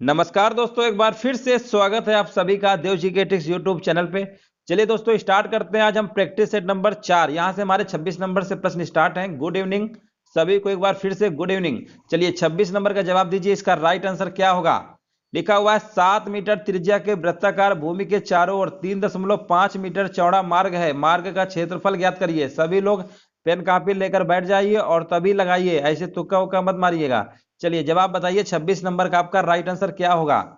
नमस्कार दोस्तों, एक बार फिर से स्वागत है आप सभी का देव जी के ट्रिक्स यूट्यूब चैनल पे। चलिए दोस्तों स्टार्ट करते हैं। आज हम प्रैक्टिस सेट नंबर 4, यहाँ से हमारे 26 नंबर से प्रश्न स्टार्ट हैं। गुड इवनिंग सभी को, एक बार फिर से गुड इवनिंग। चलिए 26 नंबर का जवाब दीजिए। इसका राइट आंसर क्या होगा? लिखा हुआ है 7 मीटर त्रिज्या के वृत्ताकार भूमि के चारों ओर 3.5 मीटर चौड़ा मार्ग है। मार्ग का क्षेत्रफल ज्ञात करिए। सभी लोग पेन कॉपी लेकर बैठ जाइए और तभी लगाइए, ऐसे तुक्का उक्का मत मारिएगा। चलिए जवाब बताइए 26 नंबर का आपका राइट आंसर क्या होगा।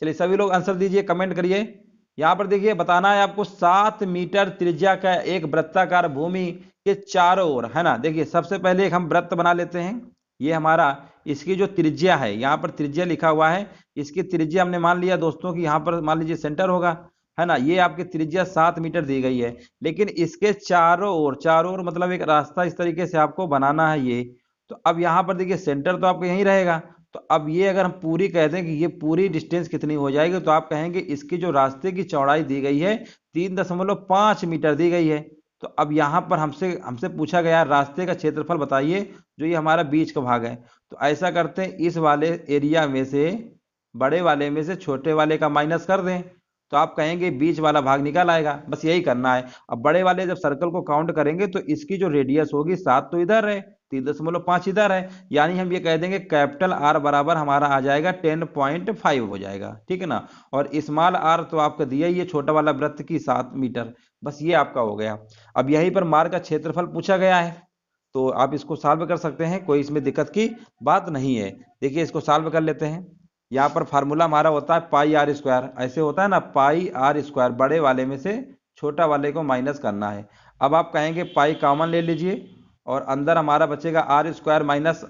चलिए सभी लोग आंसर दीजिए, कमेंट करिए। यहां पर देखिए बताना है आपको 7 मीटर त्रिज्या का एक वृत्ताकार भूमि के चारों ओर, है ना। देखिए सबसे पहले एक हम वृत्त बना लेते हैं। ये हमारा इसकी जो त्रिज्या है, यहाँ पर त्रिज्या लिखा हुआ है। इसकी त्रिज्या हमने मान लिया दोस्तों कि यहाँ पर मान लीजिए सेंटर होगा, है ना। ये आपकी त्रिज्या 7 मीटर दी गई है, लेकिन इसके चारों ओर मतलब एक रास्ता इस तरीके से आपको बनाना है ये। तो अब यहाँ पर देखिए सेंटर तो आपको यहीं रहेगा। तो अब ये अगर हम पूरी कहते हैं कि ये पूरी डिस्टेंस कितनी हो जाएगी, तो आप कहेंगे इसकी जो रास्ते की चौड़ाई दी गई है 3.5 मीटर दी गई है। तो अब यहाँ पर हमसे हमसे पूछा गया रास्ते का क्षेत्रफल बताइए, जो ये हमारा बीच का भाग है। तो ऐसा करते हैं, इस वाले एरिया में से बड़े वाले में से छोटे वाले का माइनस कर दें, तो आप कहेंगे बीच वाला भाग निकल आएगा। बस यही करना है। अब बड़े वाले जब सर्कल को काउंट करेंगे तो इसकी जो रेडियस होगी 7 तो इधर है, 3.5 इधर है, यानी हम ये कह देंगे कैपिटल आर बराबर हमारा आ जाएगा 10.5 हो जाएगा, ठीक है ना। और स्मॉल आर तो आपका दिया ही है, छोटा वाला वृत्त की 7 मीटर। बस ये आपका हो गया। अब यहीं पर मार्ग का क्षेत्रफल पूछा गया है, तो आप इसको सॉल्व कर सकते हैं, कोई इसमें दिक्कत की बात नहीं है। देखिए इसको सॉल्व कर लेते हैं। यहाँ पर फार्मूला हमारा होता है पाई आर स्क्वायर, ऐसे होता है ना, पाई आर स्क्वायर। बड़े वाले में से छोटा वाले को माइनस करना है। अब आप कहेंगे पाई कॉमन ले लीजिए और अंदर हमारा बचेगा R square minus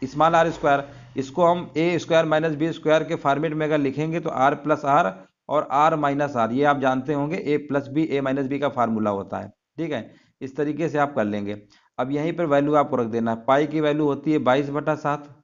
small R square. इसको हम A square minus B square के फॉर्मेट में अगर लिखेंगे तो आर प्लस आर और आर माइनस आर, ये आप जानते होंगे A plus B A minus B का फार्मूला होता है, ठीक है। इस तरीके से आप कर लेंगे। अब यहीं पर वैल्यू आपको रख देना है। पाई की वैल्यू होती है 22/7।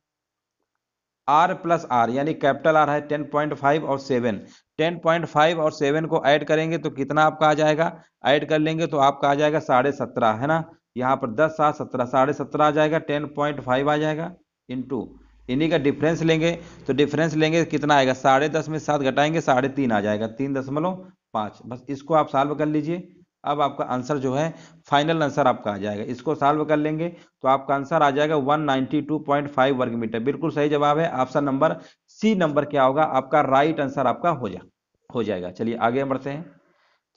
आर प्लस आर यानी कैपिटल आर है 10.5 और 7। 10.5 और 7 को ऐड करेंगे तो कितना आपका आ जाएगा? ऐड कर लेंगे तो आपका आ जाएगा 17.5, है ना। यहाँ पर 10 7 17, 17.5 आ जाएगा, 10.5 आ जाएगा इंटू इन्हीं का डिफरेंस लेंगे। तो डिफरेंस लेंगे कितना आएगा? 10.5 में 7 घटाएंगे 3.5 आ जाएगा, 3.5। बस इसको आप सॉल्व कर लीजिए। अब आपका आंसर जो है फाइनल आंसर आपका आ जाएगा। इसको सॉल्व कर लेंगे तो आपका आंसर आ जाएगा 192.5 वर्ग मीटर। बिल्कुल सही जवाब है। ऑप्शन नंबर सी नंबर क्या होगा आपका राइट आंसर आपका हो जाएगा। चलिए आगे बढ़ते हैं।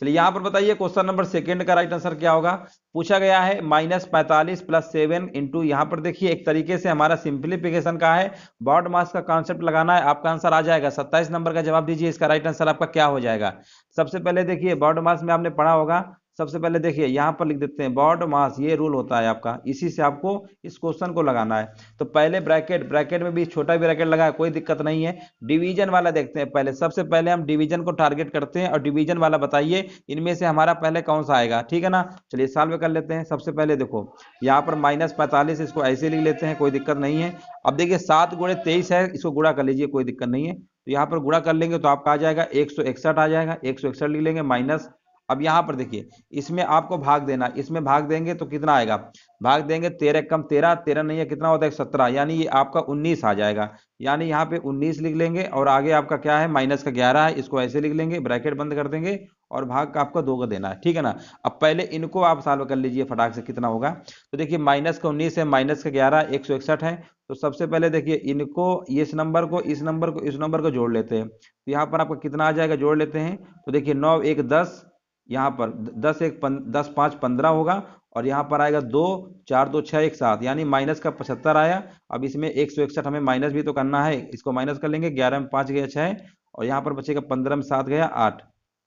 चलिए यहां पर बताइए क्वेश्चन नंबर सेकंड का राइट आंसर क्या होगा। पूछा गया है -45 + 7 इंटू, यहां पर देखिए एक तरीके से हमारा सिंप्लीफिकेशन का है, बॉड मास का कॉन्सेप्ट लगाना है। आपका आंसर आ जाएगा 27 नंबर का जवाब दीजिए। इसका राइट आंसर आपका क्या हो जाएगा? सबसे पहले देखिए बॉड मास में आपने पढ़ा होगा। सबसे पहले देखिए यहां पर लिख देते हैं बॉड मास, ये रूल होता है आपका, इसी से आपको इस क्वेश्चन को लगाना है। तो पहले ब्रैकेट में भी छोटा ब्रैकेट लगाया, कोई दिक्कत नहीं है। डिवीजन वाला देखते हैं पहले। सबसे पहले हम डिवीजन को टारगेट करते हैं और डिवीजन वाला बताइए इनमें से हमारा पहले कौन सा आएगा, ठीक है ना। चलिए सॉल्व कर लेते हैं। सबसे पहले देखो यहाँ पर -45, इसको ऐसे लिख लेते हैं, कोई दिक्कत नहीं है। अब देखिए 7 × 23 है, इसको गुणा कर लीजिए, कोई दिक्कत नहीं है। तो यहाँ पर गुणा कर लेंगे तो आपका आ जाएगा 161 आ जाएगा, 161 लिख लेंगे माइनस। अब यहाँ पर देखिए इसमें आपको भाग देना, इसमें भाग देंगे तो कितना आएगा? भाग देंगे 13 कम 13, 13 नहीं है, कितना होता है 17, यानी ये आपका 19 आ जाएगा। यानी यहाँ पे 19 लिख लेंगे और आगे आपका क्या है माइनस का 11 है, इसको ऐसे लिख लेंगे, ब्रैकेट बंद कर देंगे और भाग का आपको 2 का देना है, ठीक है ना। अब पहले इनको आप सॉल्व कर लीजिए फटाक से, कितना होगा। तो देखिए माइनस का 19 है, माइनस का 11, 161 है। तो सबसे पहले देखिए इनको, इस नंबर को इस नंबर को इस नंबर को जोड़ लेते हैं। तो यहाँ पर आपका कितना आ जाएगा, जोड़ लेते हैं। तो देखिए 9 1 10, यहाँ पर 10 1 10 5 15 होगा, और यहाँ पर आएगा 2 4 2 6 1 7, यानी माइनस का 75 आया। अब इसमें 161 हमें माइनस भी तो करना है, इसको माइनस कर लेंगे। 11 में 5 गया 6, और यहाँ पर बचेगा 15 में 7 गया 8,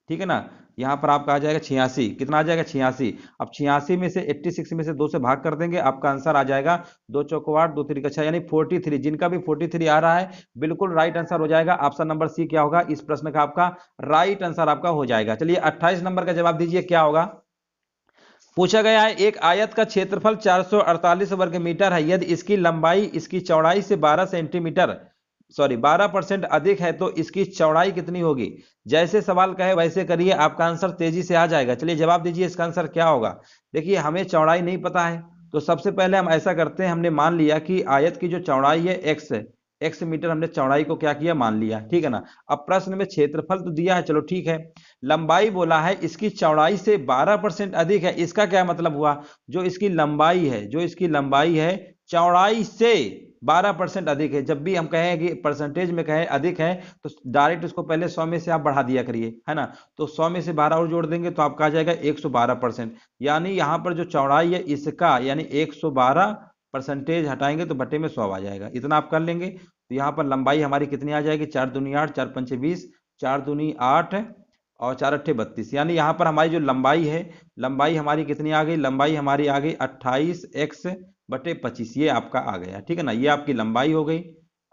ठीक है ना। यहाँ पर आपका आ जाएगा 86, कितना आ जाएगा 86। अब 86 में से 86 में से 2 से भाग कर देंगे, आपका आंसर आ जाएगा 2 चौक 8 2 3 6, यानी 43। जिनका भी 43 आ रहा है बिल्कुल राइट आंसर हो जाएगा। ऑप्शन नंबर सी क्या होगा इस प्रश्न का आपका राइट आंसर आपका हो जाएगा। चलिए 28 नंबर का जवाब दीजिए क्या होगा। पूछा गया है एक आयत का क्षेत्रफल 448 वर्ग मीटर है, यदि इसकी लंबाई इसकी चौड़ाई से 12% अधिक है तो इसकी चौड़ाई कितनी होगी। जैसे सवाल कहे वैसे करिए, आपका आंसर तेजी से आ जाएगा। चलिए जवाब दीजिए इसका आंसर क्या होगा। देखिए हमें चौड़ाई नहीं पता है, तो सबसे पहले हम ऐसा करते हैं, हमने मान लिया कि आयत की जो चौड़ाई है x है, x मीटर हमने चौड़ाई को क्या किया, मान लिया, ठीक है ना। अब प्रश्न में क्षेत्रफल तो दिया है, चलो ठीक है। लंबाई बोला है इसकी चौड़ाई से 12% अधिक है, इसका क्या मतलब हुआ, जो इसकी लंबाई है, जो इसकी लंबाई है चौड़ाई से 12% अधिक है। जब भी हम कहें कि परसेंटेज में कहें अधिक है तो डायरेक्ट उसको पहले 100 में से आप बढ़ा दिया करिए, है ना। तो 100 में से 12 और जोड़ देंगे तो आपका आ जाएगा 112%। यानी यहां पर जो चौड़ाई है इसका यानी 112% हटाएंगे तो बटे में 100 आ जाएगा, इतना आप कर लेंगे। तो यहाँ पर लंबाई हमारी कितनी आ जाएगी, 4 दूनी 8, 4 पंचे 20, 4 दूनी 8 और 4 अट्ठे 32। यानी यहाँ पर हमारी जो लंबाई है, लंबाई हमारी कितनी आ गई, लंबाई हमारी आ गई 28x/25, ये आपका आ गया, ठीक है ना। ये आपकी लंबाई हो गई,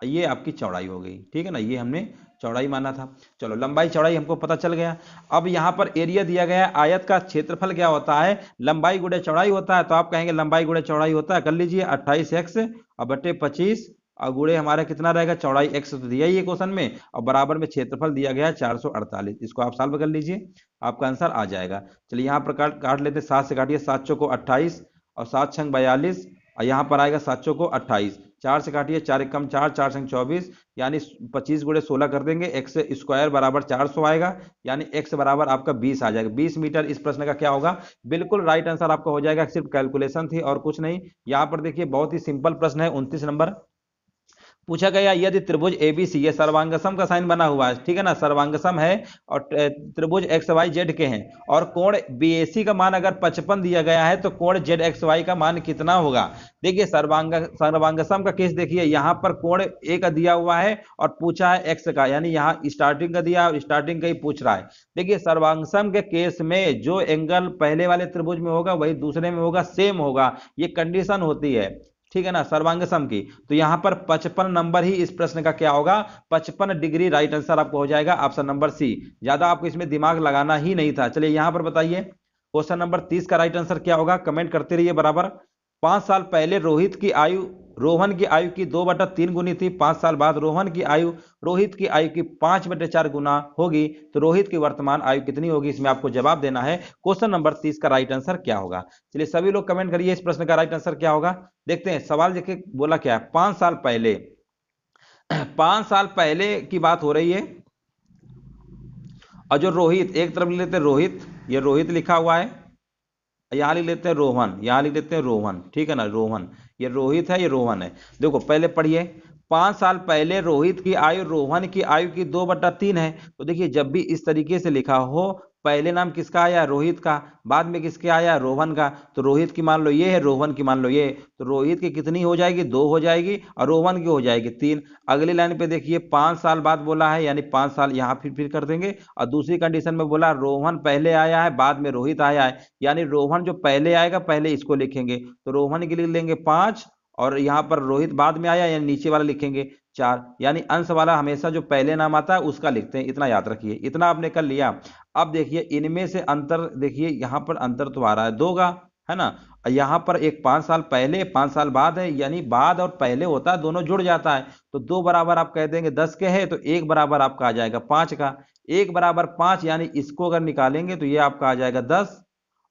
ये आपकी चौड़ाई हो गई, ठीक है ना। ये हमने चौड़ाई माना था। चलो लंबाई चौड़ाई हमको पता चल गया। अब यहाँ पर एरिया दिया गया है, आयत का क्षेत्रफल क्या होता है, लंबाई गुणे चौड़ाई होता है। तो आप कहेंगे लंबाई गुणे चौड़ाई होता है, कर लीजिए 28x/25 और गुणे हमारा कितना रहेगा, चौड़ाई x तो दिया ही है क्वेश्चन में, और बराबर में क्षेत्रफल दिया गया है 448। इसको आप सॉल्व कर लीजिए, आपका आंसर आ जाएगा। चलिए यहाँ पर काट लेते हैं, 7 से काटिए, 7 चौको 28 और 7 छंग 42 और यहाँ पर आएगा 7 चौको 28, 4 से काटिए, 4 एकम 4, 4 छंग 24 यानी 25 गुणे 16 कर देंगे, x स्क्वायर बराबर 400 आएगा, यानी x बराबर आपका 20 आ जाएगा। 20 मीटर इस प्रश्न का क्या होगा, बिल्कुल राइट आंसर आपका हो जाएगा। सिर्फ कैलकुलेशन थी और कुछ नहीं। यहाँ पर देखिए बहुत ही सिंपल प्रश्न है, 29 नंबर पूछा गया, यदि त्रिभुज एबीसी ये सर्वांगसम का साइन बना हुआ है, ठीक है ना, सर्वांगसम है और त्रिभुज एक्स वाई जेड के हैं और कोण बीएसी का मान अगर 55 दिया गया है तो कोण जेड एक्स वाई का मान कितना होगा। देखिए सर्वांगसम का केस देखिए, यहाँ पर कोण ए का दिया हुआ है और पूछा है एक्स का, यानी यहाँ स्टार्टिंग का दिया और स्टार्टिंग का ही पूछ रहा है। देखिए सर्वांगसम के केस में जो एंगल पहले वाले त्रिभुज में होगा वही दूसरे में होगा, सेम होगा, ये कंडीशन होती है, ठीक है ना, सर्वांगसम की। तो यहां पर 55 नंबर ही इस प्रश्न का क्या होगा, 55 डिग्री राइट आंसर आपको हो जाएगा, ऑप्शन नंबर सी। ज्यादा आपको इसमें दिमाग लगाना ही नहीं था। चलिए यहां पर बताइए क्वेश्चन नंबर 30 का राइट आंसर क्या होगा, कमेंट करते रहिए बराबर। 5 साल पहले रोहन की आयु की 2/3 गुनी थी, 5 साल बाद रोहित की आयु की 5/4 गुना होगी, तो रोहित की वर्तमान आयु कितनी होगी, इसमें आपको जवाब देना है। क्वेश्चन नंबर 30 का राइट आंसर क्या होगा। चलिए सभी लोग कमेंट करिए इस प्रश्न का राइट आंसर क्या होगा। देखते हैं सवाल देखिए बोला क्या है, 5 साल पहले 5 साल पहले की बात हो रही है और जो रोहित, एक तरफ लेते हैं रोहित, ये रोहित लिखा हुआ है, यहां लिख लेते हैं रोहन, यहां लिख लेते हैं रोहन, ठीक है ना, रोहन, ये रोहित है ये रोहन है। देखो पहले पढ़िए, 5 साल पहले रोहित की आयु रोहन की आयु की 2/3 है। तो देखिए जब भी इस तरीके से लिखा हो, पहले नाम किसका आया, रोहित का, बाद में किसके आया, रोहन का। तो रोहित की मान लो ये है, रोहन की मान लो ये, तो रोहित की कितनी हो जाएगी, 2 हो जाएगी और रोहन की हो जाएगी 3। अगली लाइन पे देखिए 5 साल बाद बोला है, यानी 5 साल यहां फिर कर देंगे और दूसरी कंडीशन में बोला रोहन पहले आया है बाद में रोहित आया है, यानी रोहन जो पहले आएगा पहले इसको लिखेंगे, तो रोहन के लिए लेंगे 5 और यहां पर रोहित बाद में आया यानी नीचे वाला लिखेंगे 4, यानी अंश वाला हमेशा जो पहले नाम आता है उसका लिखते हैं, इतना याद रखिए, इतना आपने कर लिया। अब देखिए इनमें से अंतर, देखिए यहां पर अंतर तो आ रहा है 2 का, है ना, यहां पर एक 5 साल पहले 5 साल बाद है, यानी बाद और पहले होता है दोनों जुड़ जाता है, तो 2 बराबर आप कह देंगे 10 के है, तो 1 बराबर आपका आ जाएगा 5 का, 1 बराबर 5, यानी इसको अगर निकालेंगे तो ये आपका आ जाएगा 10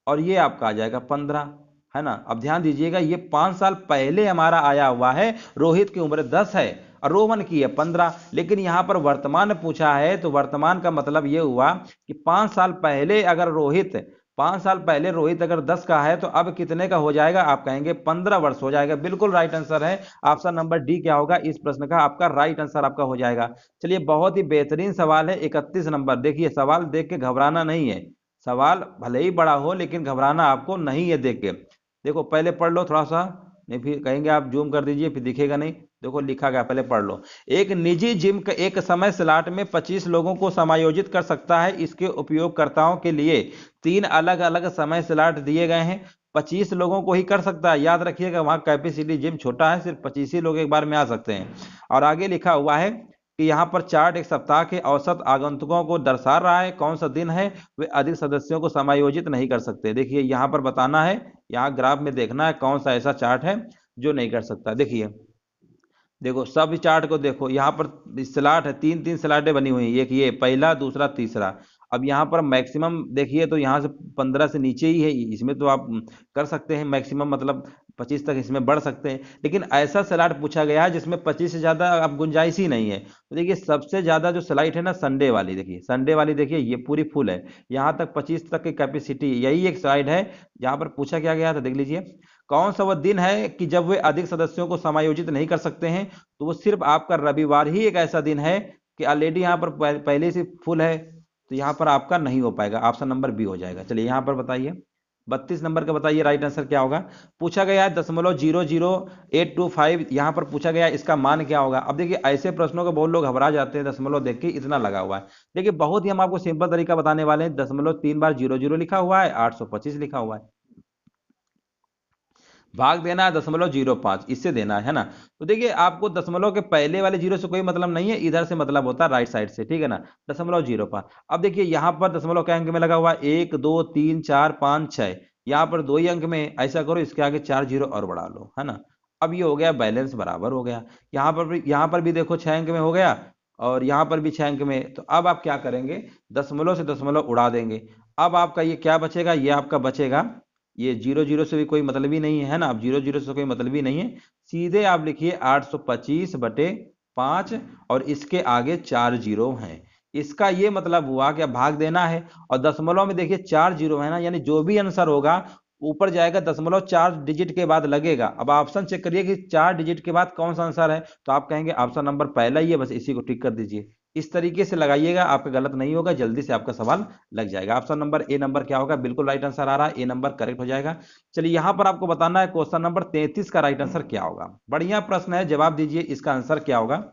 और ये आपका आ जाएगा 15, है ना। अब ध्यान दीजिएगा ये 5 साल पहले हमारा आया हुआ है, रोहित की उम्र 10 है और रोहन की है 15, लेकिन यहां पर वर्तमान पूछा है, तो वर्तमान का मतलब ये हुआ कि 5 साल पहले अगर रोहित 5 साल पहले रोहित अगर 10 का है तो अब कितने का हो जाएगा, आप कहेंगे 15 वर्ष हो जाएगा। बिल्कुल राइट आंसर है, ऑप्शन नंबर डी क्या होगा, इस प्रश्न का आपका राइट आंसर आपका हो जाएगा। चलिए बहुत ही बेहतरीन सवाल है 31 नंबर, देखिए सवाल देख के घबराना नहीं है, सवाल भले ही बड़ा हो लेकिन घबराना आपको नहीं है देख के। देखो पहले पढ़ लो थोड़ा सा, नहीं फिर कहेंगे आप जूम कर दीजिए फिर दिखेगा नहीं, देखो लिखा गया पहले पढ़ लो। एक निजी जिम का एक समय स्लॉट में 25 लोगों को समायोजित कर सकता है, इसके उपयोगकर्ताओं के लिए 3 अलग अलग समय स्लॉट दिए गए हैं, 25 लोगों को ही कर सकता है, याद रखिएगा वहां कैपेसिटी जिम छोटा है, सिर्फ 25 ही लोग एक बार में आ सकते हैं। और आगे लिखा हुआ है कि यहाँ पर चार्ट एक सप्ताह के औसत आगंतुकों को दर्शा रहा है, कौन सा दिन है वे अधिक सदस्यों को समायोजित नहीं कर सकते। देखिए यहाँ पर बताना है, यहाँ ग्राफ में देखना है कौन सा ऐसा चार्ट है जो नहीं कर सकता। देखिए देखो सब चार्ट को देखो, यहाँ पर स्लॉट है, 3 स्लॉटें बनी हुई हैं, एक ये पहला दूसरा तीसरा। अब यहाँ पर मैक्सिमम देखिए तो यहाँ से 15 से नीचे ही है, इसमें तो आप कर सकते हैं मैक्सिमम, मतलब 25 तक इसमें बढ़ सकते हैं, लेकिन ऐसा स्लॉट पूछा गया है जिसमें 25 से ज्यादा अब गुंजाइश ही नहीं है। तो देखिए सबसे ज्यादा जो स्लाइड है ना संडे वाली, देखिए संडे वाली, देखिए ये पूरी फुल है, यहाँ तक 25 तक की कैपेसिटी, यही एक स्लाइड है जहां पर पूछा क्या गया था। देख लीजिए कौन सा वह दिन है कि जब वे अधिक सदस्यों को समायोजित नहीं कर सकते हैं, तो वो सिर्फ आपका रविवार ही एक ऐसा दिन है कि ऑलरेडी यहाँ पर पहले से फुल है, तो यहाँ पर आपका नहीं हो पाएगा, ऑप्शन नंबर बी हो जाएगा। चलिए यहाँ पर बताइए 32 नंबर का बताइए राइट आंसर क्या होगा। पूछा गया है 0.00825, यहाँ पर पूछा गया है इसका मान क्या होगा। अब देखिए ऐसे प्रश्नों को बहुत लोग घबरा जाते हैं, दशमलव देख के इतना लगा हुआ है। देखिए बहुत ही हम आपको सिंपल तरीका बताने वाले हैं, 3 बार 00 लिखा हुआ है, 825 लिखा हुआ है, भाग देना है 0.05, इससे देना है ना। तो देखिए आपको दशमलव के पहले वाले जीरो से कोई मतलब नहीं है, इधर से मतलब होता है राइट साइड से, ठीक है ना, 0.05। अब देखिए यहाँ पर दशमलव के अंक में लगा हुआ है 1 2 3 4 5 6, यहाँ पर 2 ही अंक में, ऐसा करो इसके आगे 4 जीरो और बढ़ा लो, है ना। अब ये हो गया बैलेंस बराबर हो गया, यहाँ पर भी देखो 6 अंक में हो गया, और यहाँ पर भी 6 अंक में। तो अब आप क्या करेंगे, दशमलव से दशमलव उड़ा देंगे। अब आपका ये क्या बचेगा, ये आपका बचेगा, ये 00 से भी कोई मतलब ही नहीं है ना, अब 00 से कोई मतलब ही नहीं है, सीधे आप लिखिए 825/5, और इसके आगे 4 जीरो हैं। इसका ये मतलब हुआ कि अब भाग देना है, और दशमलव में देखिए 4 जीरो है ना, यानी जो भी आंसर होगा ऊपर जाएगा, दशमलव 4 डिजिट के बाद लगेगा। अब ऑप्शन चेक करिए कि 4 डिजिट के बाद कौन सा आंसर है, तो आप कहेंगे ऑप्शन नंबर पहला ही है, बस इसी को टिक कर दीजिए। इस तरीके से लगाइएगा, आपका गलत नहीं होगा, जल्दी से आपका सवाल लग जाएगा। ऑप्शन नंबर ए नंबर क्या होगा, बिल्कुल राइट आंसर आ रहा है, ए नंबर करेक्ट हो जाएगा। चलिए यहां पर आपको बताना है क्वेश्चन नंबर 33 का राइट आंसर क्या होगा। बढ़िया प्रश्न है, जवाब दीजिए इसका आंसर क्या होगा।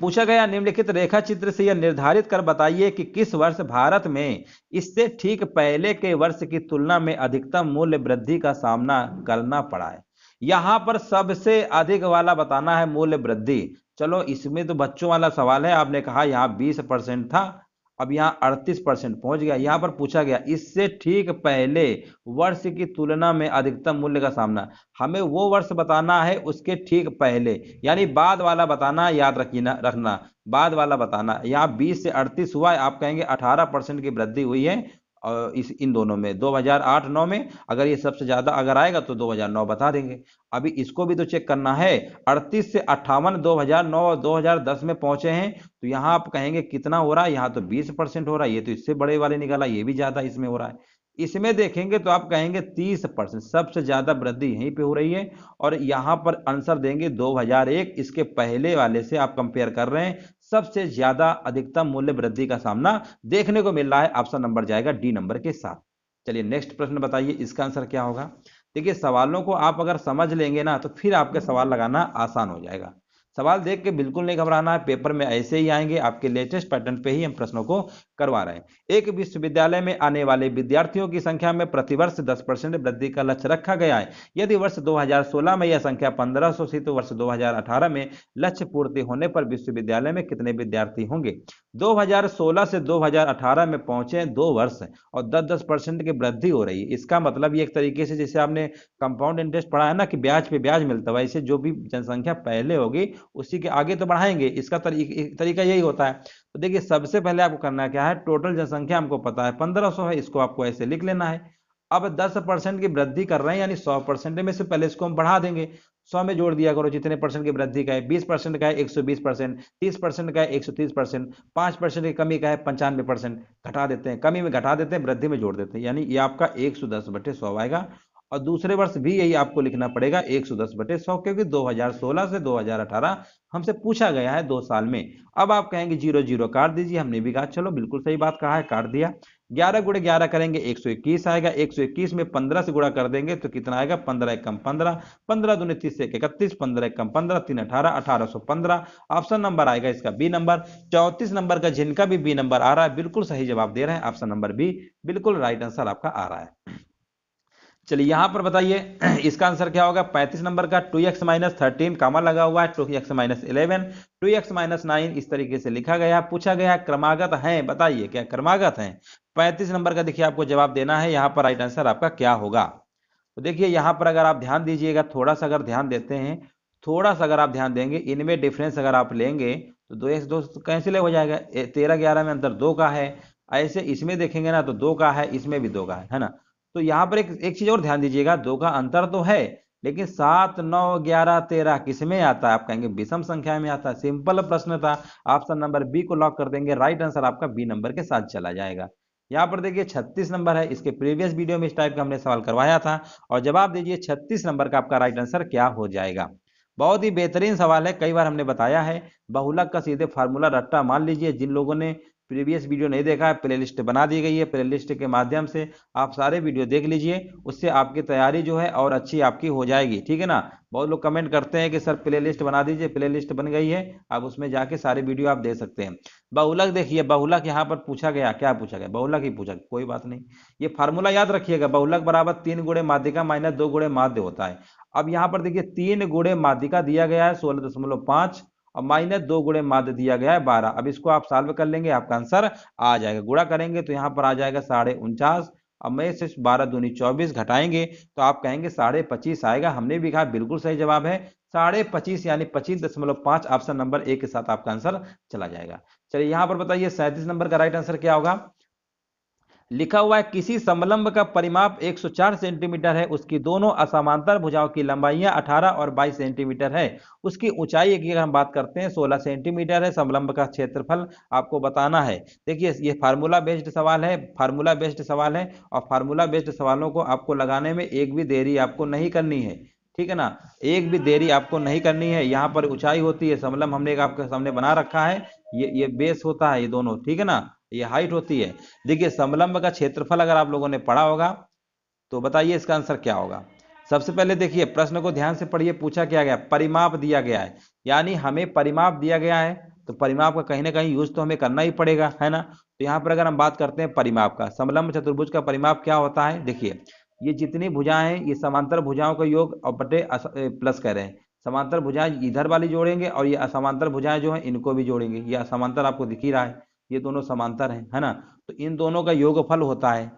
पूछा गया निम्नलिखित रेखा चित्र से यह निर्धारित कर बताइए कि किस वर्ष भारत में इससे ठीक पहले के वर्ष की तुलना में अधिकतम मूल्य वृद्धि का सामना करना पड़ा है। यहां पर सबसे अधिक वाला बताना है मूल्य वृद्धि। चलो इसमें तो बच्चों वाला सवाल है, आपने कहा यहाँ 20% था, अब यहाँ 38% पहुंच गया। यहां पर पूछा गया इससे ठीक पहले वर्ष की तुलना में अधिकतम मूल्य का सामना, हमें वो वर्ष बताना है उसके ठीक पहले, यानी बाद वाला बताना, याद रखना बाद वाला बताना। यहाँ 20 से 38 हुआ है, आप कहेंगे 18% की वृद्धि हुई है, और इन दोनों में 2008-9 में, अगर ये सबसे ज्यादा अगर आएगा तो 2009 बता देंगे। अभी इसको भी तो चेक करना है, 38 से 58 2009 और 2010 में पहुंचे हैं, तो यहाँ आप कहेंगे कितना हो रहा है, यहाँ तो 20% हो रहा है, ये तो इससे बड़े वाले निकाला, ये भी ज्यादा इसमें हो रहा है। इसमें देखेंगे तो आप कहेंगे 30%, सबसे ज्यादा वृद्धि यहीं पे हो रही है, और यहां पर आंसर देंगे 2001, इसके पहले वाले से आप कंपेयर कर रहे हैं, सबसे ज्यादा अधिकतम मूल्य वृद्धि का सामना देखने को मिल रहा है। ऑप्शन नंबर जाएगा डी नंबर के साथ। चलिए नेक्स्ट प्रश्न बताइए इसका आंसर क्या होगा। देखिए सवालों को आप अगर समझ लेंगे ना तो फिर आपके सवाल लगाना आसान हो जाएगा। सवाल देख के बिल्कुल नहीं घबराना है, पेपर में ऐसे ही आएंगे, आपके लेटेस्ट पैटर्न पे ही हम प्रश्नों को करवा रहे हैं। एक विश्वविद्यालय में आने वाले विद्यार्थियों की संख्या में प्रतिवर्ष 10% वृद्धि का लक्ष्य रखा गया है। यदि वर्ष 2016 में यह संख्या 1500 थी, तो वर्ष 2018 में लक्ष्य पूर्ति होने पर विश्वविद्यालय में कितने विद्यार्थी होंगे। 2016 से 2018 में पहुंचे 2 वर्ष, और 10-10% की वृद्धि हो रही है। इसका मतलब ये एक तरीके से, जैसे आपने कंपाउंड इंटरेस्ट पढ़ा है ना कि ब्याज पे ब्याज मिलता है, वैसे जो भी जनसंख्या पहले होगी उसी के आगे तो बढ़ाएंगे, इसका तरीका यही होता है। तो देखिए सबसे पहले आपको करना क्या है, टोटल जनसंख्या हमको पता है 1500 है, इसको आपको ऐसे लिख लेना है। अब 10% की वृद्धि कर रहे हैं, यानी 100% में से पहले इसको हम बढ़ा देंगे, 100 में जोड़ दिया करो, जितने परसेंट की वृद्धि का है, 20% का है 120%, 30% का है 130%, 5% की कमी का है 95%, घटा देते हैं, कमी में घटा देते हैं, वृद्धि में जोड़ देते हैं, यानी ये आपका 110/100 आएगा। और दूसरे वर्ष भी यही आपको लिखना पड़ेगा 110/100, क्योंकि 2016 से 2018 हमसे पूछा गया है 2 साल में। अब आप कहेंगे 0 काट दीजिए, हमने भी कहा चलो बिल्कुल सही बात कहा है, काट दिया। 11 गुणे 11 करेंगे 121 आएगा, 121 में 15 से गुणा कर देंगे तो कितना आएगा, 15 एकम 15, 15 दूनी 30 से 31, 15 एकम 15, 3 18, 1815। ऑप्शन नंबर आएगा इसका बी नंबर। 34 नंबर का जिनका भी बी नंबर आ रहा है बिल्कुल सही जवाब दे रहे हैं, ऑप्शन नंबर बी बिल्कुल राइट आंसर आपका आ रहा है। चलिए यहां पर बताइए इसका आंसर क्या होगा। 35 नंबर का 2x-13 कामा लगा हुआ है, 2x-11, 2x-9 इस तरीके से लिखा गया। पूछा गया क्रमागत है, बताइए क्या क्रमागत है। 35 नंबर का देखिए आपको जवाब देना है, यहाँ पर राइट आंसर आपका क्या होगा। तो देखिए यहाँ पर अगर आप ध्यान दीजिएगा, थोड़ा सा अगर ध्यान देते हैं, थोड़ा सा अगर आप ध्यान देंगे, इनमें डिफरेंस अगर आप लेंगे तो 2x2 कैंसिल हो जाएगा, 13-11 में अंतर 2 का है, ऐसे इसमें देखेंगे ना तो 2 का है, इसमें भी 2 का है ना। तो यहाँ पर एक चीज और ध्यान दीजिएगा, 2 का अंतर तो है, लेकिन 7, 9, 11, 13 किस में आता है? आप कहेंगे विषम संख्या में आता है। सिंपल प्रश्न था, ऑप्शन नंबर बी को लॉक कर देंगे, राइट आंसर आपका बी नंबर के साथ चला जाएगा। यहाँ पर देखिए 36 नंबर है, इसके प्रीवियस वीडियो में इस टाइप का हमने सवाल करवाया था, और जवाब दीजिए 36 नंबर का आपका राइट आंसर क्या हो जाएगा। बहुत ही बेहतरीन सवाल है, कई बार हमने बताया है। बहुलक का सीधे फार्मूला रट्टा मान लीजिए। जिन लोगों ने प्रीवियस वीडियो नहीं देखा है, प्लेलिस्ट बना दी गई है, प्लेलिस्ट के माध्यम से आप सारे वीडियो देख लीजिए, उससे आपकी तैयारी जो है और अच्छी आपकी हो जाएगी, ठीक है ना। बहुत लोग कमेंट करते हैं कि सर प्लेलिस्ट बना दीजिए, प्लेलिस्ट बन गई है, आप उसमें जाके सारे वीडियो आप दे सकते हैं। बहुलक देखिए, बहुलक यहाँ पर पूछा गया, क्या पूछा गया? बहुलक ही पूछा, कोई बात नहीं। ये फार्मूला याद रखिएगा, बहुलक बराबर 3 गुणे माध्यिका माइनस 2 गुणे माध्य होता है। अब यहाँ पर देखिए 3 गुणे माध्यिका दिया गया है 16.5 और माइनस 2 गुणे माध्य दिया गया है 12। अब इसको आप सॉल्व कर लेंगे, आपका आंसर आ जाएगा। गुणा करेंगे तो यहाँ पर आ जाएगा 49.5, अब मैं से 12 दूनी 24 घटाएंगे तो आप कहेंगे 25.5 आएगा। हमने भी कहा बिल्कुल सही जवाब है 25.5, यानी 25.5। ऑप्शन नंबर ए के साथ आपका आंसर चला जाएगा। चलिए यहाँ पर बताइए 37 नंबर का राइट आंसर क्या होगा? लिखा हुआ है किसी समलंब का परिमाप 104 सेंटीमीटर है, उसकी दोनों असमांतर भुजाओं की लंबाइयां 18 और 22 सेंटीमीटर है, उसकी ऊंचाई की अगर हम बात करते हैं 16 सेंटीमीटर है, समलंब का क्षेत्रफल आपको बताना है। देखिए ये फार्मूला बेस्ड सवाल है, फार्मूला बेस्ड सवाल है, और फार्मूला बेस्ड सवालों को आपको लगाने में एक भी देरी आपको नहीं करनी है, ठीक है ना, एक भी देरी आपको नहीं करनी है। यहाँ पर ऊंचाई होती है, समलंब हमने एक आपके सामने बना रखा है, ये बेस होता है, ये दोनों, ठीक है ना, ये हाइट होती है। देखिए समलंब का क्षेत्रफल अगर आप लोगों ने पढ़ा होगा तो बताइए इसका आंसर क्या होगा। सबसे पहले देखिए प्रश्न को ध्यान से पढ़िए, पूछा क्या गया? परिमाप दिया गया है, यानी हमें परिमाप दिया गया है तो परिमाप का कहीं ना कहीं यूज तो हमें करना ही पड़ेगा, है ना। तो यहाँ पर अगर हम बात करते हैं परिमाप का, समलंब चतुर्भुज का परिमाप क्या होता है? देखिए ये जितनी भुजाएं हैं ये समांतर भुजाओं का योग और बटे प्लस कह रहे हैं, समांतर भुजाएं इधर वाली जोड़ेंगे और ये असमांतर भुजाएं जो हैं इनको भी जोड़ेंगे। ये असमांतर आपको दिख ही रहा है, ये दोनों समांतर है ना, तो इन दोनों का योगफल होता है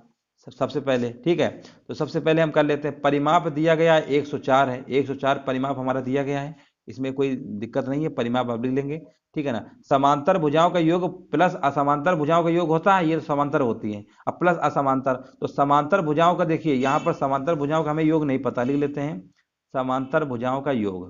सबसे पहले, ठीक है। तो सबसे पहले हम कर लेते हैं, परिमाप दिया गया है 104 है, 104 परिमाप हमारा दिया गया है, इसमें कोई दिक्कत नहीं है, परिमाप आप लिख लेंगे, ठीक है ना। समांतर भुजाओं का योग प्लस असमांतर भुजाओं का योग होता है, ये समांतर होती है, अब प्लस असमांतर, तो समांतर भुजाओं का देखिए यहाँ पर समांतर भुजाओं का हमें योग नहीं पता, लिख लेते हैं समांतर भुजाओं का योग,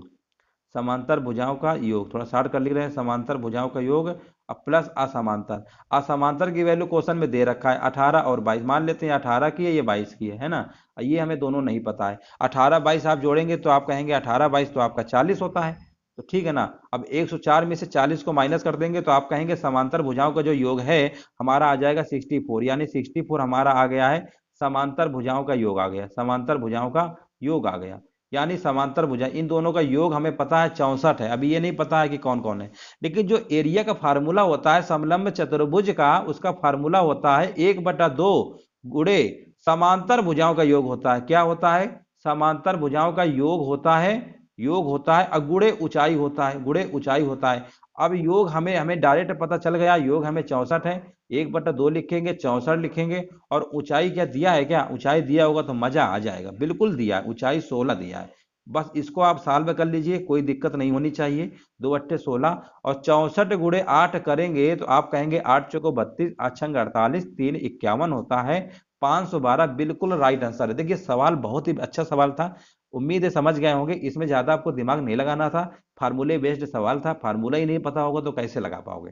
समांतर भुजाओं का योग, थोड़ा शार्ट कर लिख रहे हैं, समांतर भुजाओं का योग अब प्लस असमांतर। असमांतर की वैल्यू क्वेश्चन में दे रखा है 18 और 22, मान लेते हैं 18 की है, ये 22 की है ना, ये हमें दोनों नहीं पता है। 18 22 आप जोड़ेंगे तो आप कहेंगे 18 22 तो आपका 40 होता है, तो ठीक है ना। अब 104 में से 40 को माइनस कर देंगे तो आप कहेंगे समांतर भुजाओं का जो योग है हमारा आ जाएगा 64, यानी 64 हमारा आ गया है समांतर भुजाओं का योग आ गया, समांतर भुजाओं का योग आ गया, यानी समांतर भुजा इन दोनों का योग हमें पता है 64 है। अभी ये नहीं पता है कि कौन कौन है, लेकिन जो एरिया का फार्मूला होता है समलंब चतुर्भुज का, उसका फार्मूला होता है 1/2 गुणे समांतर भुजाओं का योग होता है। क्या होता है? समांतर भुजाओं का योग होता है, योग होता है और गुणे ऊंचाई होता है, गुणे ऊंचाई होता है। अब योग हमें डायरेक्ट पता चल गया, योग हमें 64 है, 1/2 लिखेंगे, 64 लिखेंगे, और ऊंचाई क्या दिया है? क्या ऊंचाई दिया होगा तो मजा आ जाएगा, बिल्कुल दिया है, ऊंचाई 16 दिया है। बस इसको आप सॉल्व कर लीजिए, कोई दिक्कत नहीं होनी चाहिए। 2 अट्ठे 16 और 64 गुणे 8 करेंगे तो आप कहेंगे 8 चौको 32, 8 छंग 48, 3 51 होता है, 512 बिल्कुल राइट आंसर है। देखिए सवाल बहुत ही अच्छा सवाल था, उम्मीद है समझ गए होंगे, इसमें ज्यादा आपको दिमाग नहीं लगाना था, फार्मूले बेस्ड सवाल था, फार्मूला ही नहीं पता होगा तो कैसे लगा पाओगे।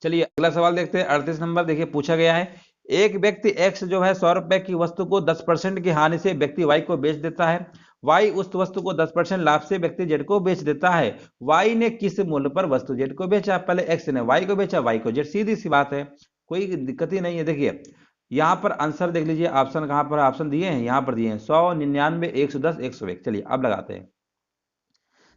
चलिए अगला सवाल देखते हैं, 38 नंबर। देखिए पूछा गया है एक व्यक्ति एक्स जो है 100 रुपए की वस्तु को 10% की हानि से व्यक्ति वाई को बेच देता है, वाई उस वस्तु को 10% लाभ से व्यक्ति जेड को बेच देता है। वाई ने किस मूल्य पर वस्तु जेड को बेचा? पहले एक्स ने वाई को बेचा, वाई को जेड, सीधी सी बात है, कोई दिक्कत ही नहीं है। देखिए यहाँ पर आंसर देख लीजिए, ऑप्शन कहां पर? ऑप्शन दिए हैं यहाँ पर दिए हैं 100, 99, 110, 101। चलिए अब लगाते हैं।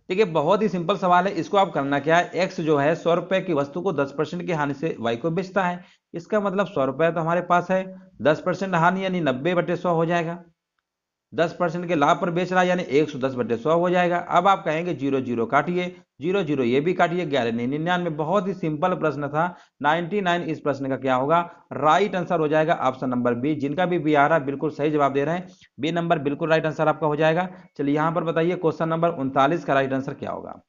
देखिए बहुत ही सिंपल सवाल है, इसको आप करना क्या है, एक्स जो है 100 रुपए की वस्तु को 10% की हानि से वाई को बेचता है, इसका मतलब 100 रुपए तो हमारे पास है, 10% हानि यानी 90/100 हो जाएगा, 10% के लाभ पर बेच रहा है यानी 110/100 हो जाएगा। अब आप कहेंगे 0 0 काटिए, 0 0 ये भी काटिए, 11 99, बहुत ही सिंपल प्रश्न था, 99 इस प्रश्न का क्या होगा? राइट आंसर हो जाएगा ऑप्शन नंबर बी। जिनका भी आ रहा है बिल्कुल सही जवाब दे रहे हैं, बी नंबर बिल्कुल राइट आंसर आपका हो जाएगा। चलिए यहां पर बताइए क्वेश्चन नंबर 39 का राइट आंसर क्या होगा।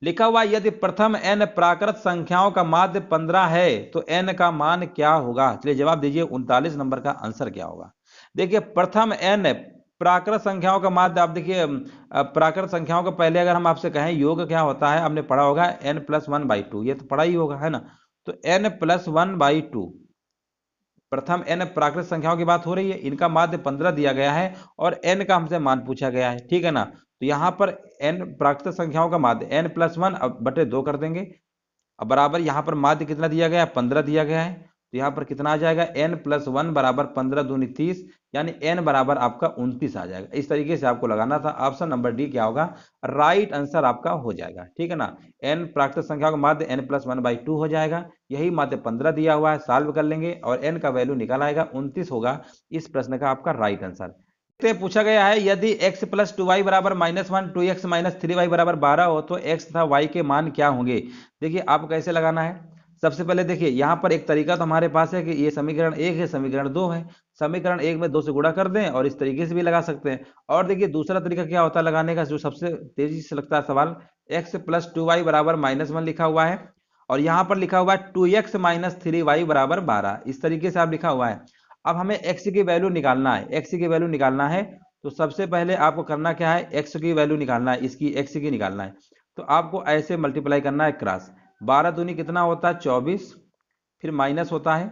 लिखा हुआ यदि प्रथम n प्राकृत संख्याओं का माध्य 15 है तो n का मान क्या होगा। चलिए जवाब दीजिए 39 नंबर का आंसर क्या होगा। देखिए प्रथम n प्राकृत संख्याओं का माध्य, आप देखिए प्राकृत संख्याओं को पहले अगर हम आपसे कहें योग क्या होता है, आपने पढ़ा होगा n+1/2, ये तो पढ़ा ही होगा है ना। तो n+1/2 प्रथम n प्राकृत संख्याओं की बात हो रही है, इनका माध्य 15 दिया गया है और n का हमसे मान पूछा गया है, ठीक है ना। तो यहां पर n प्राकृत संख्याओं का माध्य n+1/2 कर देंगे। अब बराबर यहां पर माध्य कितना दिया गया है, 15 दिया गया है। तो यहां पर कितना आ जाएगा, n+1 बराबर 15 दूनी 30, यानी n बराबर आपका 29 आ जाएगा। इस तरीके से आपको लगाना था। ऑप्शन नंबर डी क्या होगा, राइट आंसर आपका हो जाएगा, ठीक है ना। n प्राकृत संख्या का माध्य n+1/2 हो जाएगा, यही माध्य 15 दिया हुआ है, सॉल्व कर लेंगे और n का वैल्यू निकल आएगा 29 होगा इस प्रश्न का आपका राइट आंसर। पूछा गया है यदि x+2y बराबर -1, 2x - 3y बराबर 12 हो तो x तथा y के मान क्या होंगे। देखिए आप कैसे लगाना है, सबसे पहले देखिए यहां पर एक तरीका तो हमारे पास है कि ये समीकरण 1 है, समीकरण 2 है, समीकरण 1 में 2 से गुणा कर दें और इस तरीके से भी लगा सकते हैं। और देखिए दूसरा तरीका क्या होता है लगाने का, जो सबसे तेजी से लगता है सवाल, x+2y बराबर -1 लिखा हुआ है और यहां पर लिखा हुआ है 2x - 3y बराबर 12, इस तरीके से आप लिखा हुआ है। अब हमें x की वैल्यू निकालना है, x की वैल्यू निकालना है तो सबसे पहले आपको करना क्या है, x की वैल्यू निकालना है, इसकी x की निकालना है। तो आपको ऐसे मल्टीप्लाई करना है क्रॉस, 12 दूनी कितना होता है 24, फिर माइनस होता है,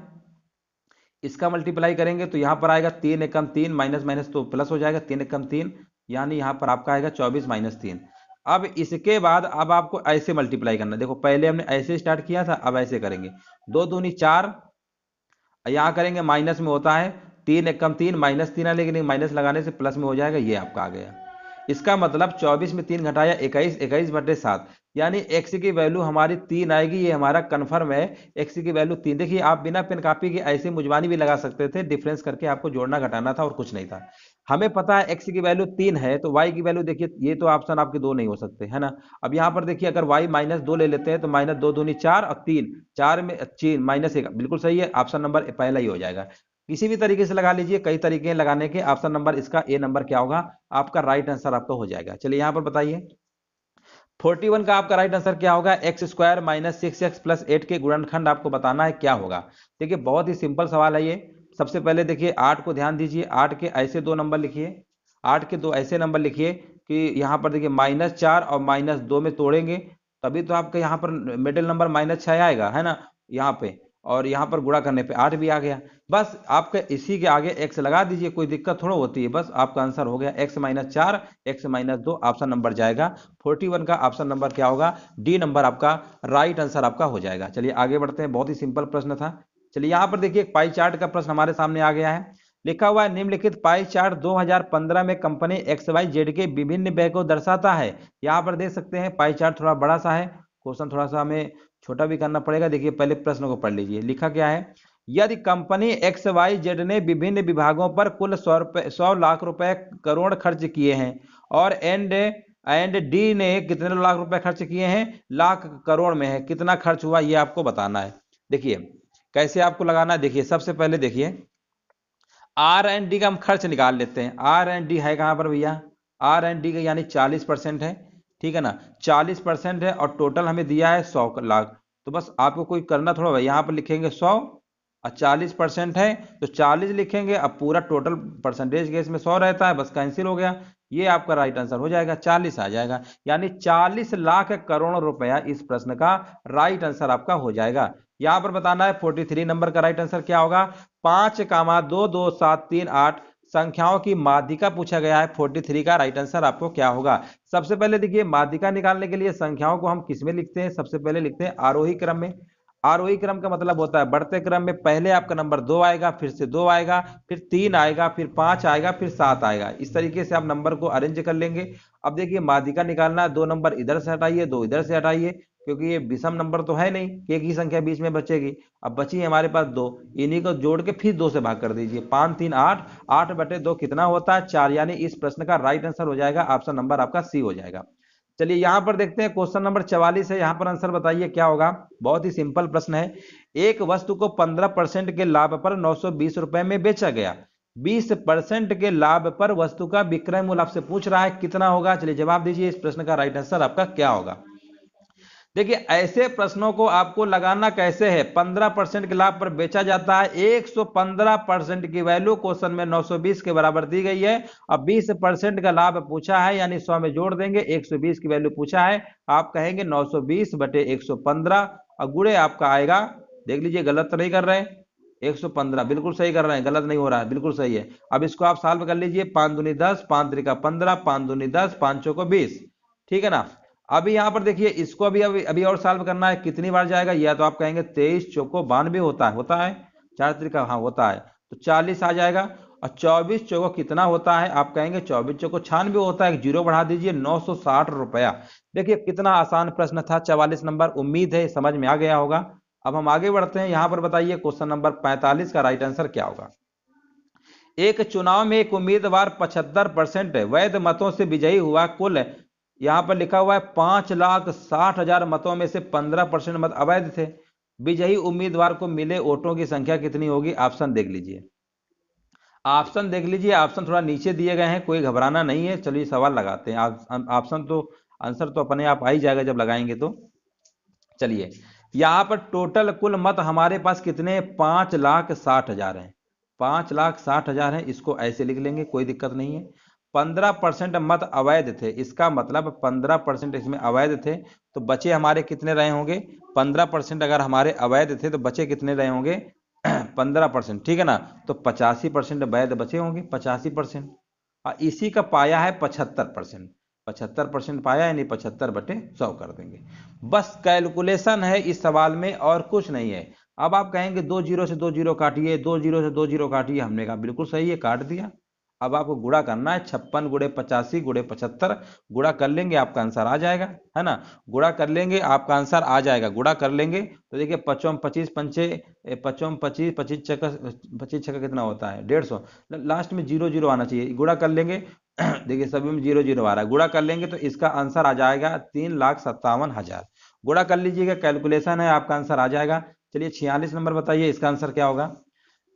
इसका मल्टीप्लाई करेंगे तो यहां पर आएगा 3 एकम 3, माइनस माइनस तो प्लस हो जाएगा, 3 एकम 3, यानी यहां पर आपका आएगा 24 - 3। अब इसके बाद अब आपको ऐसे मल्टीप्लाई करना है, देखो पहले हमने ऐसे स्टार्ट किया था, अब ऐसे करेंगे, 2 दूनी 4, यहां करेंगे माइनस में होता है 3 एकम 3, -3 है लेकिन माइनस लगाने से प्लस में हो जाएगा, ये आपका आ गया। इसका मतलब 24 में 3 घटाया 21, 21/7, यानी x की वैल्यू हमारी 3 आएगी, ये हमारा कंफर्म है, x की वैल्यू 3। देखिए आप बिना पेन कॉपी के ऐसे मुजवानी भी लगा सकते थे, डिफरेंस करके आपको जोड़ना घटाना था और कुछ नहीं था। हमें पता है x की वैल्यू 3 है तो y की वैल्यू देखिए, ये तो ऑप्शन आपके 2 नहीं हो सकते है ना। अब यहां पर देखिए अगर y -2 ले लेते हैं तो -2 दूनी 4 और 3, 4 में 3 -1, बिल्कुल सही है, ऑप्शन नंबर पहला ही हो जाएगा। किसी भी तरीके से लगा लीजिए, कई तरीके हैं लगाने के, ऑप्शन नंबर इसका ए नंबर क्या होगा, आपका राइट आंसर आपका हो जाएगा। चलिए यहां पर बताइए 41 का आपका राइट आंसर क्या होगा, x² - 6x + 8 के गुणनखंड आपको बताना है क्या होगा। देखिए बहुत ही सिंपल सवाल है ये। सबसे पहले देखिए 8 को ध्यान दीजिए, 8 के ऐसे 2 नंबर लिखिए, 8 के 2 ऐसे नंबर लिखिए कि यहां पर देखिए -4 और -2 में तोड़ेंगे तभी तो आपका यहां पर मिडिल नंबर -6 आएगा है ना यहाँ पे, और यहाँ पर गुणा करने पे 8 भी आ गया। बस आपके इसी के आगे x लगा दीजिए, कोई दिक्कत थोड़ा होती है, बस आपका आंसर हो गया x - 4, x - 2, ऑप्शन नंबर जाएगा 41 का ऑप्शन नंबर क्या होगा, डी नंबर आपका राइट आंसर आपका हो जाएगा। चलिए आगे बढ़ते हैं, बहुत ही सिंपल प्रश्न था। चलिए यहाँ पर देखिए एक पाई चार्ट का प्रश्न हमारे सामने आ गया है, लिखा हुआ है निम्नलिखित पाई चार्ट 2015 में कंपनी XYZ के विभिन्न व्यय को दर्शाता है। यहाँ पर देख सकते हैं पाई चार्ट थोड़ा बड़ा सा है, क्वेश्चन थोड़ा सा हमें छोटा भी करना पड़ेगा। देखिए पहले प्रश्न को पढ़ लीजिए, लिखा क्या है, यदि कंपनी XYZ ने विभिन्न विभागों पर कुल 100 लाख रुपए करोड़ खर्च किए हैं और एंड डी ने कितने लाख रुपए खर्च किए हैं, लाख करोड़ में है, कितना खर्च हुआ ये आपको बताना है। देखिए कैसे आपको लगाना है, देखिए सबसे पहले देखिए R&D का हम खर्च निकाल लेते हैं। R&D है कहां पर भैया, R&D का यानी 40% है, ठीक है ना, 40% है और टोटल हमें दिया है 100 लाख। तो बस आपको कोई करना थोड़ा, यहां पर लिखेंगे 100 और 40% है तो 40 लिखेंगे, अब पूरा टोटल परसेंटेज केस में 100 रहता है, बस कैंसिल हो गया, ये आपका राइट आंसर हो जाएगा, 40 आ जाएगा, यानी 40 लाख करोड़ रुपया इस प्रश्न का राइट आंसर आपका हो जाएगा। यहां पर बताना है 43 नंबर का राइट आंसर क्या होगा, 5,2, 2, 7, 3, 8 संख्याओं की माध्यिका पूछा गया है, 43 का राइट आंसर आपको क्या होगा। सबसे पहले देखिए माध्यिका निकालने के लिए संख्याओं को हम किस में लिखते हैं, सबसे पहले लिखते हैं आरोही क्रम में। आरोही क्रम का मतलब होता है बढ़ते क्रम में पहले आपका नंबर 2 आएगा, फिर से 2 आएगा, फिर 3 आएगा, फिर 5 आएगा, फिर 7 आएगा, इस तरीके से आप नंबर को अरेंज कर लेंगे। अब देखिए माध्यिका निकालना है, 2 नंबर इधर से हटाइए, 2 इधर से हटाइए, क्योंकि ये विषम नंबर तो है नहीं कि एक ही संख्या बीच में बचेगी। अब बची है हमारे पास 2, इन्हीं को जोड़ के फिर 2 से भाग कर दीजिए, 5 3 8, 8/2 कितना होता है 4, यानी इस प्रश्न का राइट आंसर हो जाएगा ऑप्शन नंबर आपका सी हो जाएगा। चलिए यहां पर देखते हैं क्वेश्चन नंबर 44 है, यहां पर आंसर बताइए क्या होगा। बहुत ही सिंपल प्रश्न है, एक वस्तु को 15% के लाभ पर 920 रुपए में बेचा गया, 20% के लाभ पर वस्तु का विक्रय मूल्य आपसे पूछ रहा है कितना होगा। चलिए जवाब दीजिए, इस प्रश्न का राइट आंसर आपका क्या होगा। देखिए ऐसे प्रश्नों को आपको लगाना कैसे है, 15% के लाभ पर बेचा जाता है, 115% की वैल्यू क्वेश्चन में 920 के बराबर दी गई है। अब 20% का लाभ पूछा है यानी 100 में जोड़ देंगे, 120 की वैल्यू पूछा है, आप कहेंगे 920 बटे 115 और गुणे आपका आएगा, देख लीजिए गलत तो नहीं कर रहे हैं, 115 बिल्कुल सही कर रहे हैं, गलत नहीं हो रहा है, बिल्कुल सही है। अब इसको आप सॉल्व कर लीजिए, 5 दूनी 10, 5 त्रिका 15, 5 दूनी 10, 5 चौको 20, ठीक है ना। अभी यहां पर देखिए इसको अभी और सॉल्व करना है, कितनी बार जाएगा, या तो आप कहेंगे 23 चौको 92 होता है 4 त्रिका, हाँ होता है, तो 40 आ जाएगा। और 24 चौको कितना होता है, आप कहेंगे 24 चौको 96 होता है, एक जीरो बढ़ा दीजिए, 960 रुपया। देखिए कितना आसान प्रश्न था, 44 नंबर, उम्मीद है समझ में आ गया होगा। अब हम आगे बढ़ते हैं, यहां पर बताइए क्वेश्चन नंबर 45 का राइट आंसर क्या होगा। एक चुनाव में एक उम्मीदवार 75% वैध मतों से विजयी हुआ, कुल यहां पर लिखा हुआ है 5,60,000 मतों में से 15% मत अवैध थे, विजयी उम्मीदवार को मिले वोटों की संख्या कितनी होगी। ऑप्शन देख लीजिए, ऑप्शन देख लीजिए, ऑप्शन थोड़ा नीचे दिए गए हैं, कोई घबराना नहीं है। चलिए सवाल लगाते हैं, ऑप्शन तो आंसर तो अपने आप आ ही जाएगा जब लगाएंगे तो। चलिए यहां पर टोटल कुल मत हमारे पास कितने, 5,60,000 हैं, 5,60,000 है, इसको ऐसे लिख लेंगे, कोई दिक्कत नहीं है। 15% मत अवैध थे, इसका मतलब 15% इसमें अवैध थे, तो बचे हमारे कितने रहे होंगे, 15% अगर हमारे अवैध थे तो बचे कितने रहे होंगे 15%, ठीक है ना। तो 85% वैध बचे होंगे, 85%, और इसी का पाया है 75%, 75% पाया यानी 75 बटे 100 कर देंगे। बस कैलकुलेशन है इस सवाल में और कुछ नहीं है। अब आप कहेंगे 2 जीरो से 2 जीरो काटिए, 2 जीरो से 2 जीरो काटिए, हमने कहा बिल्कुल सही है, काट दिया। अब आपको गुणा करना है, 56 गुणे 85 गुणे 75, गुणा कर लेंगे आपका आंसर आ जाएगा, है ना। गुणा कर लेंगे आपका आंसर आ जाएगा, गुणा कर लेंगे तो देखिए 55 25 पंचे 55 25 25 छक्का 25 छक्का कितना होता है 150, लास्ट में जीरो जीरो आना चाहिए, गुणा कर लेंगे देखिए सभी में जीरो जीरो आ रहा है, गुणा कर लेंगे तो इसका आंसर आ जाएगा 3,57,000। गुणा कर लीजिएगा, कैलकुलेशन है, आपका आंसर आ जाएगा। चलिए 46 नंबर बताइए, इसका आंसर क्या होगा।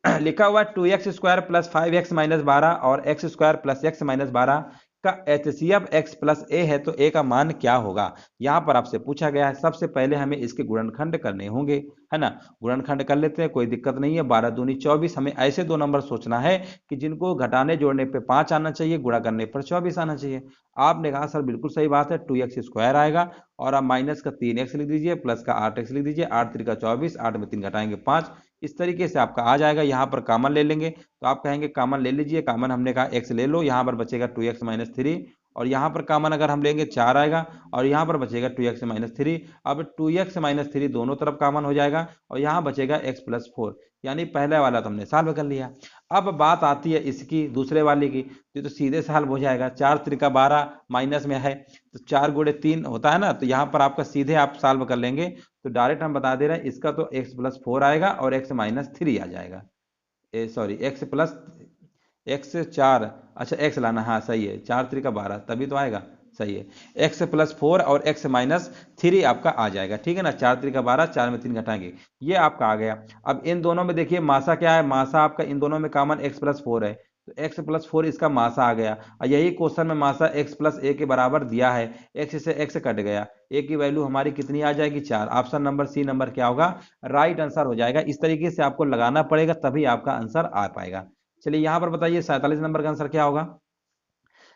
लिखा हुआ है 2x² प्लस 5x माइनस 12 और x² प्लस x माइनस 12 का एचसीएफ x प्लस a है, तो a का मान क्या होगा। यहां पर आपसे पूछा गया है, सबसे पहले हमें इसके गुणनखंड करने होंगे, है ना। गुणनखंड कर लेते हैं, कोई दिक्कत नहीं है, 12 दूनी 24, हमें ऐसे दो नंबर सोचना है कि जिनको घटाने जोड़ने पे 5 आना चाहिए, गुणा करने पर 24 आना चाहिए। आपने कहा सर बिल्कुल सही बात है, 2x² आएगा, और आप माइनस का 3x लिख दीजिए, प्लस का 8x लिख दीजिए, 8 3 का 24, 8 में 3 घटाएंगे 5, इस तरीके से आपका आ जाएगा। यहाँ पर कॉमन ले लेंगे, तो आप कहेंगे कॉमन ले लीजिए, कॉमन हमने कहा x ले लो, यहाँ पर बचेगा 2x माइनस 3, और यहाँ पर कॉमन अगर हम लेंगे 4 आएगा, और यहाँ पर बचेगा 2x माइनस 3। अब 2x माइनस 3 दोनों तरफ कॉमन हो जाएगा, और यहाँ बचेगा x प्लस 4, यानी पहले वाला तो हमने सॉल्व कर लिया। अब बात आती है इसकी दूसरे वाले की, तो सीधे सॉल्व हो जाएगा, 4 त्रिका 12 माइनस में है, तो 4 गुणे 3 होता है ना, तो यहाँ पर आपका सीधे आप सॉल्व कर लेंगे, तो डायरेक्ट हम बता दे रहे हैं इसका तो x प्लस 4 आएगा और x माइनस 3 आ जाएगा, सॉरी x प्लस x 4, अच्छा x लाना, हाँ सही है, 4 त्रिका 12 तभी तो आएगा, सही है, x प्लस 4 और x माइनस 3 आपका आ जाएगा, ठीक है ना। 4 त्रिका 12, 4 में 3 घटाएंगे, ये आपका आ गया। अब इन दोनों में देखिए मासा क्या है, मासा आपका इन दोनों में कॉमन x प्लस 4 है, तो x प्लस 4 इसका मासा आ गया, और यही क्वेश्चन में मासा x प्लस a के बराबर दिया है, x से x कट गया, a की वैल्यू हमारी कितनी आ जाएगी 4, ऑप्शन नंबर सी नंबर क्या होगा, राइट आंसर हो जाएगा। इस तरीके से आपको लगाना पड़ेगा, तभी आपका आंसर आ पाएगा। चलिए यहां पर बताइए 47 नंबर का आंसर क्या होगा।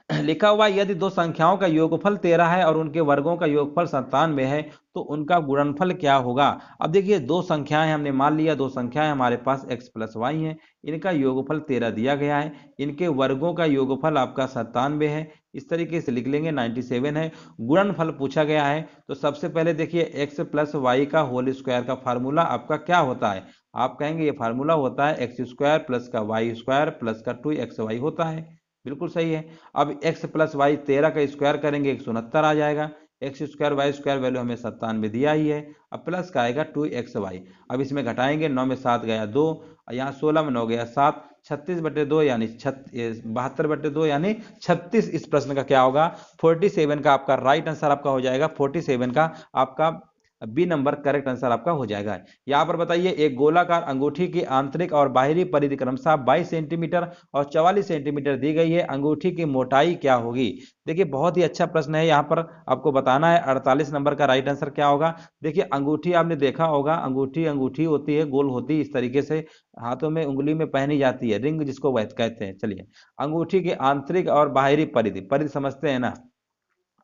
लिखा हुआ यदि दो संख्याओं का योगफल 13 है और उनके वर्गों का योगफल 97 है, तो उनका गुणनफल क्या होगा। अब देखिए दो संख्याएं हमने मान लिया, दो संख्याएं हमारे पास x प्लस वाई है, इनका योगफल 13 दिया गया है, इनके वर्गों का योगफल आपका 97 है, इस तरीके से लिख लेंगे 97 है। गुणनफल पूछा गया है, तो सबसे पहले देखिए x प्लस वाई का होल स्क्वायर का फार्मूला आपका क्या होता है, आप कहेंगे ये फार्मूला होता है x² प्लस का y² प्लस का 2xy होता है, बिल्कुल सही है। अब x प्लस वाई 13 का स्क्वायर करेंगे 169 आ जाएगा, x² y² वैल्यू हमें 97 दिया ही है, अब प्लस का आएगा 2xy, अब इसमें घटाएंगे, 9 में 7 गया 2, यहाँ 16 में 9 गया 7, 36 बटे 2 यानी 72 बटे 2 यानी 36। इस प्रश्न का क्या होगा 47 का आपका राइट आंसर आपका हो जाएगा, 47 का आपका बी नंबर करेक्ट आंसर आपका हो जाएगा। यहाँ पर बताइए एक गोलाकार अंगूठी की आंतरिक और बाहरी परिधि क्रमशः 22 सेंटीमीटर और 44 सेंटीमीटर दी गई है, अंगूठी की मोटाई क्या होगी। देखिए बहुत ही अच्छा प्रश्न है, यहाँ पर आपको बताना है 48 नंबर का राइट आंसर क्या होगा। देखिए अंगूठी आपने देखा होगा, अंगूठी अंगूठी होती है, गोल होती है, इस तरीके से हाथों में उंगली में पहनी जाती है, रिंग जिसको कहते हैं। चलिए अंगूठी की आंतरिक और बाहरी परिधि, परिधि समझते हैं ना,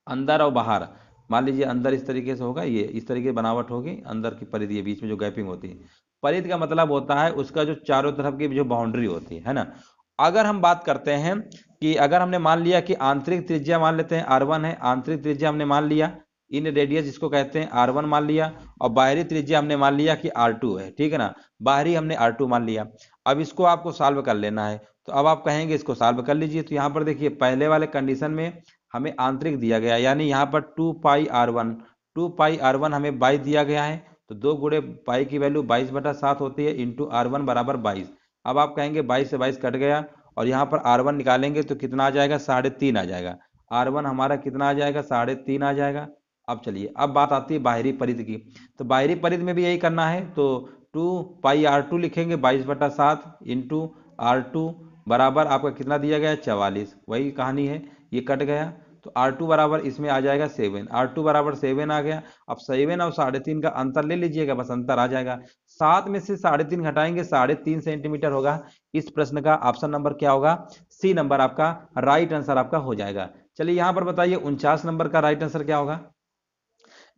अंदर और बाहर। मान लीजिए अंदर इस तरीके से होगा, ये इस तरीके की बनावट होगी, अंदर की परिधि, बीच में जो गैपिंग होती है। परिधि का मतलब होता है उसका जो चारों तरफ की जो बाउंड्री होती है ना। अगर हम बात करते हैं कि अगर हमने मान लिया कि आंतरिक त्रिज्या मान लेते हैं R1 है, आंतरिक त्रिज्या हमने मान लिया, इन रेडियस जिसको कहते हैं R1 मान लिया, और बाहरी त्रिज्या हमने मान लिया कि R2 है, ठीक है ना, बाहरी हमने R2 मान लिया। अब इसको आपको सॉल्व कर लेना है, तो अब आप कहेंगे इसको सॉल्व कर लीजिए। तो यहाँ पर देखिए पहले वाले कंडीशन में हमें आंतरिक दिया गया, यानी यहाँ पर 2 पाई R1 हमें 22 दिया गया है, तो 2 गुणे पाई की वैल्यू 22/7 होती है, इंटू R1 बराबर 22। अब आप कहेंगे 22 से 22 कट गया, और यहाँ पर R1 निकालेंगे तो कितना आ जाएगा, 3.5 आ जाएगा। R1 हमारा कितना आ जाएगा, 3.5 आ जाएगा। अब चलिए अब बात आती है बाहरी परिधि की, तो बाहरी परिधि में भी यही करना है, तो 2 पाई R2 लिखेंगे 22/7 इंटू R2 बराबर आपका कितना दिया गया है, 44। वही कहानी है, ये कट गया, तो R2 बराबर इसमें आ जाएगा 7, R2 बराबर 7 आ गया। अब 7 और 3.5 का अंतर ले लीजिएगा, बस अंतर आ जाएगा। 7 में से 3.5 घटाएंगे, 3.5 सेंटीमीटर होगा। इस प्रश्न का ऑप्शन नंबर क्या होगा, सी नंबर आपका राइट आंसर आपका हो जाएगा। चलिए यहाँ पर बताइए 49 नंबर का राइट आंसर क्या होगा।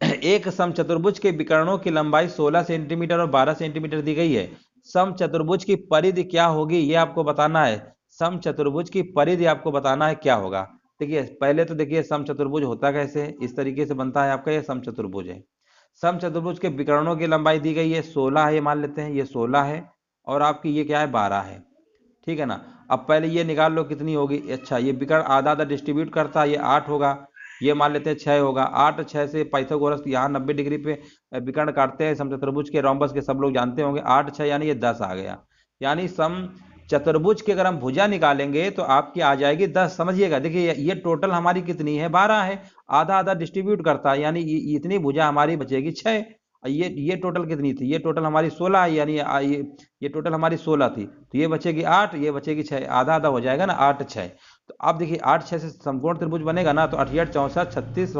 एक समचतुर्भुज के विकर्णों की लंबाई 16 सेंटीमीटर और 12 सेंटीमीटर दी गई है, समचतुर्भुज की परिधि क्या होगी, ये आपको बताना है। समचतुर्भुज की परिधि आपको बताना है क्या होगा। देखिए पहले तो देखिए समचतुर्भुज होता कैसे है, इस तरीके से बनता है आपका, ये समचतुर्भुज है। समचतुर्भुज के विकर्णों की लंबाई दी गई है 16 है, ये मान लेते हैं ये 16 है, और आपकी ये क्या है, 12 है, ठीक है ना। अब पहले ये निकाल लो कितनी होगी। अच्छा ये विकर्ण आधा आधा डिस्ट्रीब्यूट करता है, ये 8 होगा, ये मान लेते हैं 6 होगा। 8 6 से पाइथागोरस यहाँ 90 डिग्री पे विकर्ण काटते हैं समचतुर्भुज के, रोम्बस के सब लोग जानते होंगे। 8 6 यानी ये 10 आ गया, यानी सम चतुर्भुज की अगर हम भुजा निकालेंगे तो आपकी आ जाएगी 10। समझिएगा, देखिए ये टोटल हमारी कितनी है, 12 है, आधा आधा डिस्ट्रीब्यूट करता है, यानी इतनी भुजा हमारी बचेगी 6। ये टोटल कितनी थी, ये टोटल हमारी 16 है, यानी ये टोटल हमारी 16 थी, तो ये बचेगी 8, ये बचेगी 6, आधा आधा हो जाएगा ना, 8 6। तो आप देखिए 8 6 से समकोण त्रिभुज बनेगा ना, तो 8 8 64 36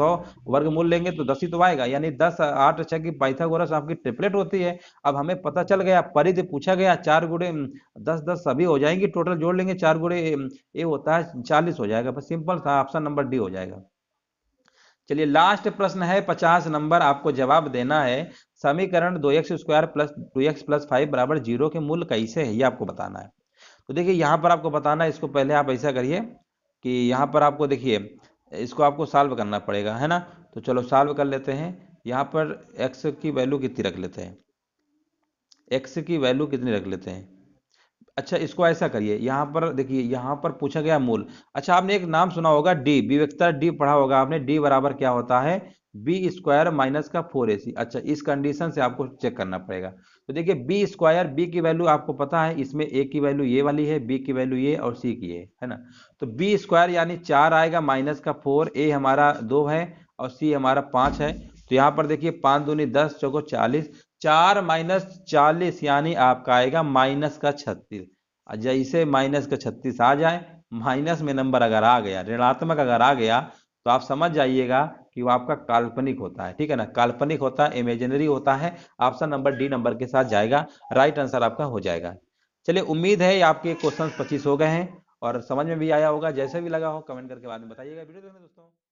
वर्गमूल लेंगे तो 10 ही तो आएगा, यानी 10 8 6 की पाइथागोरस आपकी ट्रिपलेट होती है। अब हमें पता चल गया, परिधि पूछा गया, 4 गुणे 10 10 सभी हो जाएंगी, टोटल जोड़ लेंगे, 4 गुणे ये होता है 40 हो जाएगा, बस सिंपल था, ऑप्शन नंबर डी हो जाएगा। चलिए लास्ट प्रश्न है 50 नंबर, आपको जवाब देना है समीकरण 2x² प्लस 2x प्लस 5 बराबर 0 के मूल कैसे है, ये आपको बताना है। तो देखिए यहाँ पर आपको बताना है, इसको पहले आप ऐसा करिए कि यहाँ पर आपको देखिए इसको आपको सॉल्व करना पड़ेगा, है ना। तो चलो सॉल्व कर लेते हैं। यहाँ पर x की वैल्यू कितनी रख लेते हैं, x की वैल्यू कितनी रख लेते हैं। अच्छा इसको ऐसा करिए, यहाँ पर देखिए यहाँ पर पूछा गया मूल। अच्छा आपने एक नाम सुना होगा डी, बी वेक्टर डी पढ़ा होगा आपने, डी बराबर क्या होता है, B² माइनस का 4AC। अच्छा इस कंडीशन से आपको चेक करना पड़ेगा। तो देखिए B², बी की वैल्यू आपको पता है, इसमें ए की वैल्यू ये वाली है, बी की वैल्यू ये, और सी की है ना। तो B² यानी 4 आएगा, माइनस का 4, ए हमारा 2 है और सी हमारा 5 है। तो यहाँ पर देखिए 5 दूनी 10 चौको 40, 4 माइनस 40 यानी आपका आएगा माइनस का 36। जैसे माइनस का 36 आ जाए, माइनस में नंबर अगर आ गया, ऋणात्मक अगर आ गया, तो आप समझ जाइएगा कि वो आपका काल्पनिक होता है, ठीक है ना, काल्पनिक होता है, इमेजिनरी होता है। ऑप्शन नंबर डी नंबर के साथ जाएगा, राइट आंसर आपका हो जाएगा। चलिए उम्मीद है आपके क्वेश्चन 25 हो गए हैं और समझ में भी आया होगा। जैसे भी लगा हो कमेंट करके बाद में बताइएगा। वीडियो देखने दोस्तों।